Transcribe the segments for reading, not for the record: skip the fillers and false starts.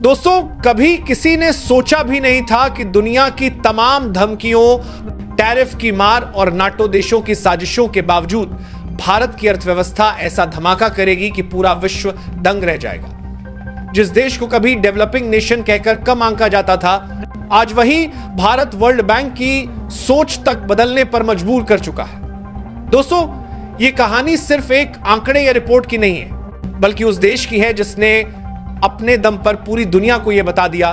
दोस्तों, कभी किसी ने सोचा भी नहीं था कि दुनिया की तमाम धमकियों, टैरिफ की मार और नाटो देशों की साजिशों के बावजूद भारत की अर्थव्यवस्था ऐसा धमाका करेगी कि पूरा विश्व दंग रह जाएगा। जिस देश को कभी डेवलपिंग नेशन कहकर कम आंका जाता था, आज वही भारत वर्ल्ड बैंक की सोच तक बदलने पर मजबूर कर चुका है। दोस्तों, यह कहानी सिर्फ एक आंकड़े या रिपोर्ट की नहीं है, बल्कि उस देश की है जिसने अपने दम पर पूरी दुनिया को यह बता दिया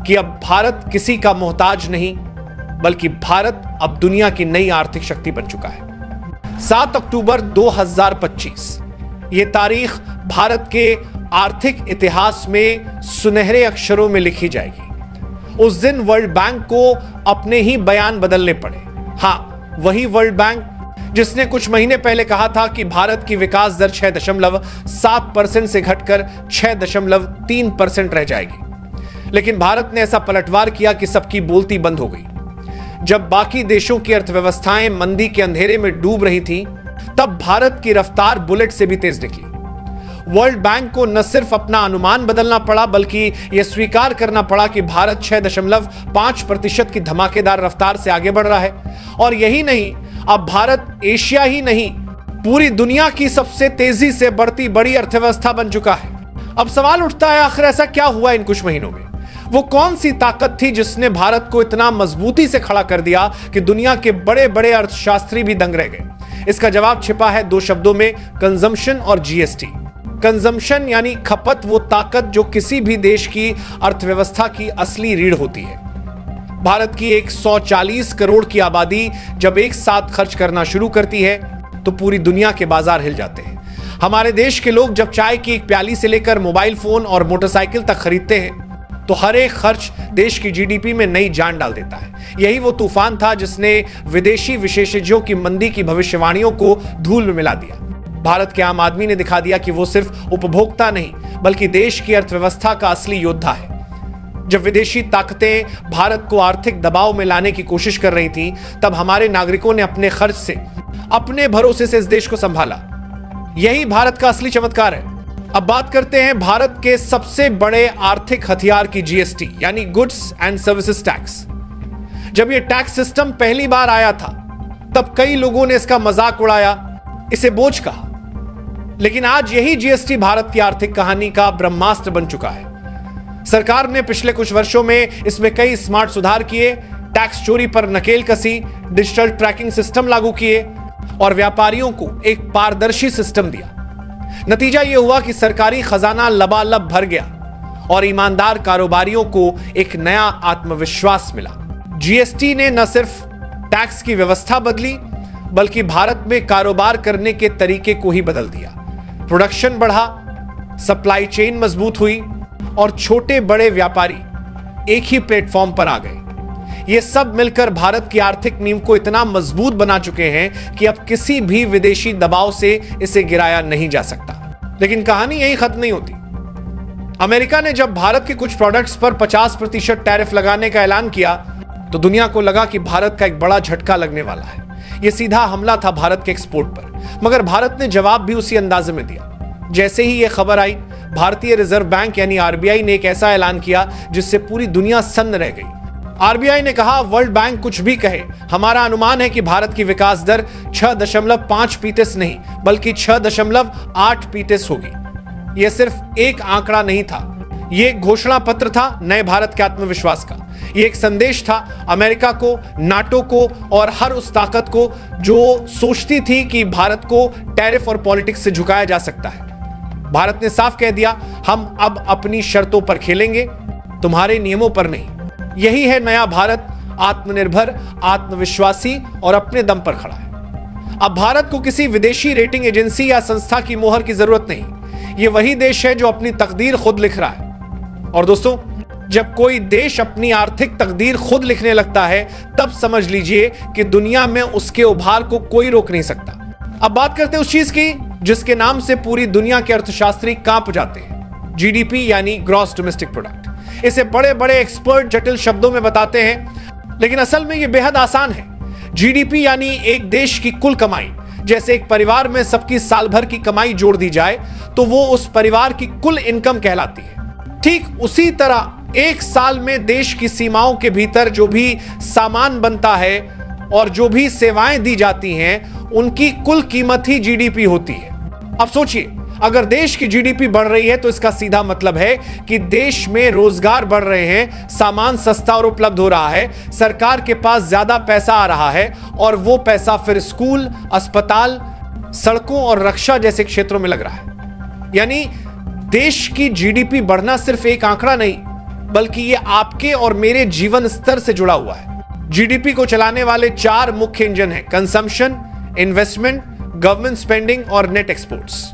कि अब भारत किसी का मोहताज नहीं, बल्कि भारत अब दुनिया की नई आर्थिक शक्ति बन चुका है। 7 अक्टूबर 2025 यह तारीख भारत के आर्थिक इतिहास में सुनहरे अक्षरों में लिखी जाएगी। उस दिन वर्ल्ड बैंक को अपने ही बयान बदलने पड़े। हां, वही वर्ल्ड बैंक जिसने कुछ महीने पहले कहा था कि भारत की विकास दर 6.7% से घटकर 6.3% रह जाएगी। लेकिन भारत ने ऐसा पलटवार किया कि सबकी बोलती बंद हो गई। जब बाकी देशों की अर्थव्यवस्थाएं मंदी के अंधेरे में डूब रही थीं, तब भारत की रफ्तार बुलेट से भी तेज निकली। वर्ल्ड बैंक को न सिर्फ अपना अनुमान बदलना पड़ा, बल्कि यह स्वीकार करना पड़ा कि भारत 6.5% की धमाकेदार रफ्तार से आगे बढ़ रहा है। और यही नहीं, अब भारत एशिया ही नहीं, पूरी दुनिया की सबसे तेजी से बढ़ती बड़ी अर्थव्यवस्था बन चुका है। अब सवाल उठता है, आखिर ऐसा क्या हुआ इन कुछ महीनों में? वो कौन सी ताकत थी जिसने भारत को इतना मजबूती से खड़ा कर दिया कि दुनिया के बड़े बड़े अर्थशास्त्री भी दंग रह गए? इसका जवाब छिपा है 2 शब्दों में, कंजम्पशन और जीएसटी। कंजम्पशन यानी खपत, वो ताकत जो किसी भी देश की अर्थव्यवस्था की असली रीढ़ होती है। भारत की 140 करोड़ की आबादी जब एक साथ खर्च करना शुरू करती है, तो पूरी दुनिया के बाजार हिल जाते हैं। हमारे देश के लोग जब चाय की एक प्याली से लेकर मोबाइल फोन और मोटरसाइकिल तक खरीदते हैं, तो हर एक खर्च देश की जीडीपी में नई जान डाल देता है। यही वो तूफान था जिसने विदेशी विशेषज्ञों की मंदी की भविष्यवाणियों को धूल में मिला दिया। भारत के आम आदमी ने दिखा दिया कि वो सिर्फ उपभोक्ता नहीं, बल्कि देश की अर्थव्यवस्था का असली योद्धा है। जब विदेशी ताकतें भारत को आर्थिक दबाव में लाने की कोशिश कर रही थी, तब हमारे नागरिकों ने अपने खर्च से, अपने भरोसे से इस देश को संभाला। यही भारत का असली चमत्कार है। अब बात करते हैं भारत के सबसे बड़े आर्थिक हथियार की, जीएसटी यानी गुड्स एंड सर्विसेज टैक्स। जब यह टैक्स सिस्टम पहली बार आया था, तब कई लोगों ने इसका मजाक उड़ाया, इसे बोझ कहा। लेकिन आज यही जीएसटी भारत की आर्थिक कहानी का ब्रह्मास्त्र बन चुका है। सरकार ने पिछले कुछ वर्षों में इसमें कई स्मार्ट सुधार किए, टैक्स चोरी पर नकेल कसी, डिजिटल ट्रैकिंग सिस्टम लागू किए और व्यापारियों को एक पारदर्शी सिस्टम दिया। नतीजा यह हुआ कि सरकारी खजाना लबालब भर गया और ईमानदार कारोबारियों को एक नया आत्मविश्वास मिला। जीएसटी ने न सिर्फ टैक्स की व्यवस्था बदली, बल्कि भारत में कारोबार करने के तरीके को ही बदल दिया। प्रोडक्शन बढ़ा, सप्लाई चेन मजबूत हुई और छोटे बड़े व्यापारी एक ही प्लेटफॉर्म पर आ गए। ये सब मिलकर भारत की आर्थिक नींव को इतना मजबूत बना चुके हैं कि अब किसी भी विदेशी दबाव से इसे गिराया नहीं जा सकता। लेकिन कहानी यही खत्म नहीं होती। अमेरिका ने जब भारत के कुछ प्रोडक्ट्स पर 50% टैरिफ लगाने का ऐलान किया, तो दुनिया को लगा कि भारत का एक बड़ा झटका लगने वाला है। यह सीधा हमला था भारत के एक्सपोर्ट पर। मगर भारत ने जवाब भी उसी अंदाजे में दिया। जैसे ही यह खबर आई, भारतीय रिजर्व बैंक यानी आरबीआई ने एक ऐसा ऐलान किया जिससे पूरी दुनिया सन्न रह गई। आरबीआई ने कहा, वर्ल्ड बैंक कुछ भी कहे, हमारा अनुमान है कि भारत की विकास दर 6.5% नहीं, बल्कि 6.8% होगी। यह सिर्फ एक आंकड़ा नहीं था, यह एक घोषणा पत्र था नए भारत के आत्मविश्वास का। यह एक संदेश था अमेरिका को, नाटो को और हर उस ताकत को जो सोचती थी कि भारत को टैरिफ और पॉलिटिक्स से झुकाया जा सकता है। भारत ने साफ कह दिया, हम अब अपनी शर्तों पर खेलेंगे, तुम्हारे नियमों पर नहीं। यही है नया भारत, आत्मनिर्भर, आत्मविश्वासी और अपने दम पर खड़ा है। अब भारत को किसी विदेशी रेटिंग एजेंसी या संस्था की मोहर की जरूरत नहीं। यह वही देश है जो अपनी तकदीर खुद लिख रहा है। और दोस्तों, जब कोई देश अपनी आर्थिक तकदीर खुद लिखने लगता है, तब समझ लीजिए कि दुनिया में उसके उभार को कोई रोक नहीं सकता। अब बात करते हैं उस चीज की जिसके नाम से पूरी दुनिया के अर्थशास्त्री कांप जाते हैं, जीडीपी यानी ग्रॉस डोमेस्टिक प्रोडक्ट। इसे बड़े बड़े एक्सपर्ट जटिल शब्दों में बताते हैं, लेकिन असल में यह बेहद आसान है। जीडीपी यानी एक देश की कुल कमाई। जैसे एक परिवार में सबकी साल भर की कमाई जोड़ दी जाए तो वो उस परिवार की कुल इनकम कहलाती है। ठीक उसी तरह एक साल में देश की सीमाओं के भीतर जो भी सामान बनता है और जो भी सेवाएं दी जाती हैं, उनकी कुल कीमत ही जीडीपी होती है। अब सोचिए, अगर देश की जीडीपी बढ़ रही है तो इसका सीधा मतलब है कि देश में रोजगार बढ़ रहे हैं, सामान सस्ता और उपलब्ध हो रहा है, सरकार के पास ज्यादा पैसा आ रहा है और वो पैसा फिर स्कूल, अस्पताल, सड़कों और रक्षा जैसे क्षेत्रों में लग रहा है। यानी देश की जीडीपी बढ़ना सिर्फ एक आंकड़ा नहीं, बल्कि ये आपके और मेरे जीवन स्तर से जुड़ा हुआ है। जीडीपी को चलाने वाले 4 मुख्य इंजन हैं: कंजम्पशन, इन्वेस्टमेंट, गवर्नमेंट स्पेंडिंग और नेट एक्सपोर्ट्स।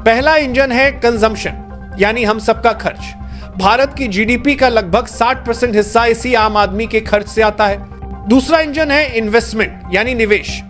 पहला इंजन है कंजम्पशन, यानी हम सबका खर्च। भारत की जीडीपी का लगभग 60% हिस्सा इसी आम आदमी के खर्च से आता है। दूसरा इंजन है इन्वेस्टमेंट, यानी निवेश।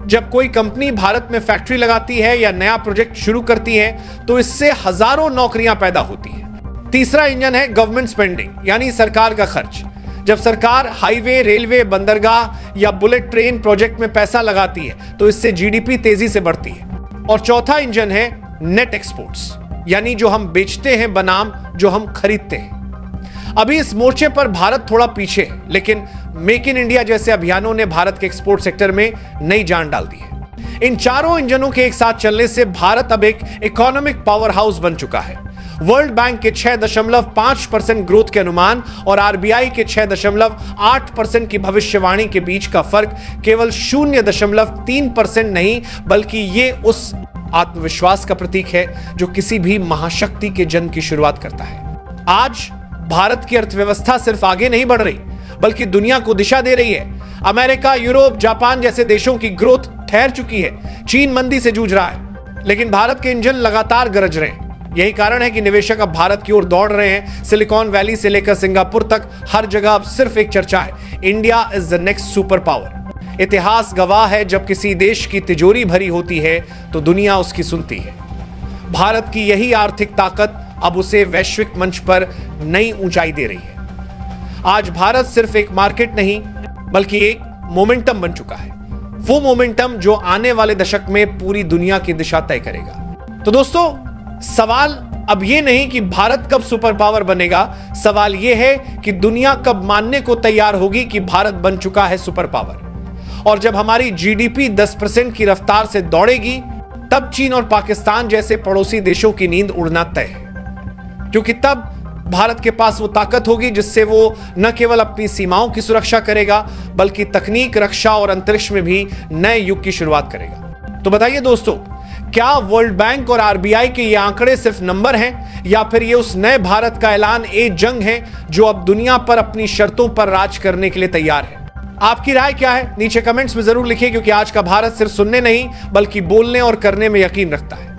जब कोई कंपनी भारत में फैक्ट्री लगाती है या नया प्रोजेक्ट शुरू करती है तो इससे हजारों नौकरियां पैदा होती हैं। तीसरा इंजन है गवर्नमेंट स्पेंडिंग, यानी सरकार का खर्च। जब सरकार हाईवे, रेलवे, बंदरगाह या बुलेट ट्रेन प्रोजेक्ट में पैसा लगाती है तो इससे जीडीपी तेजी से बढ़ती है। और चौथा इंजन है नेट एक्सपोर्ट्स, यानी जो हम बेचते हैं बनाम जो हम खरीदते हैं। अभी इस मोर्चे पर भारत थोड़ा पीछे है, लेकिन मेक इन इंडिया जैसे अभियानों ने भारत के एक्सपोर्ट सेक्टर में नई जान डाल दी है। इन चारों इंजनों के एक साथ चलने से भारत अब एक इकोनॉमिक पावर हाउस बन चुका है। वर्ल्ड बैंक के 6.5% ग्रोथ के अनुमान और आरबीआई के 6.8% की भविष्यवाणी के बीच का फर्क केवल 0.3% नहीं, बल्कि ये उस आत्मविश्वास का प्रतीक है जो किसी भी महाशक्ति के जन्म की शुरुआत करता है। आज भारत की अर्थव्यवस्था सिर्फ आगे नहीं बढ़ रही, बल्कि दुनिया को दिशा दे रही है। अमेरिका, यूरोप, जापान जैसे देशों की ग्रोथ ठहर चुकी है। चीन मंदी से जूझ रहा है, लेकिन भारत के इंजन लगातार गरज रहे हैं। यही कारण है कि निवेशक अब भारत की ओर दौड़ रहे हैं। सिलिकॉन वैली से लेकर सिंगापुर तक हर जगह अब सिर्फ एक चर्चा है: India is the next super power. इतिहास गवाह है, जब किसी देश की तिजोरी भरी होती है तो दुनिया उसकी सुनती है। भारत की यही आर्थिक ताकत अब उसे वैश्विक मंच पर नई ऊंचाई दे रही है। आज भारत सिर्फ एक मार्केट नहीं, बल्कि एक मोमेंटम बन चुका है। वो मोमेंटम जो आने वाले दशक में पूरी दुनिया की दिशा तय करेगा। तो दोस्तों, सवाल अब ये नहीं कि भारत कब सुपर पावर बनेगा, सवाल ये है कि दुनिया कब मानने को तैयार होगी कि भारत बन चुका है सुपर पावर। और जब हमारी जीडीपी 10% की रफ्तार से दौड़ेगी, तब चीन और पाकिस्तान जैसे पड़ोसी देशों की नींद उड़ना तय है, क्योंकि तब भारत के पास वो ताकत होगी जिससे वो न केवल अपनी सीमाओं की सुरक्षा करेगा, बल्कि तकनीक, रक्षा और अंतरिक्ष में भी नए युग की शुरुआत करेगा। तो बताइए दोस्तों, क्या वर्ल्ड बैंक और आरबीआई के ये आंकड़े सिर्फ नंबर हैं, या फिर ये उस नए भारत का ऐलान ए जंग है जो अब दुनिया पर अपनी शर्तों पर राज करने के लिए तैयार है? आपकी राय क्या है? नीचे कमेंट्स में जरूर लिखिए, क्योंकि आज का भारत सिर्फ सुनने नहीं, बल्कि बोलने और करने में यकीन रखता है।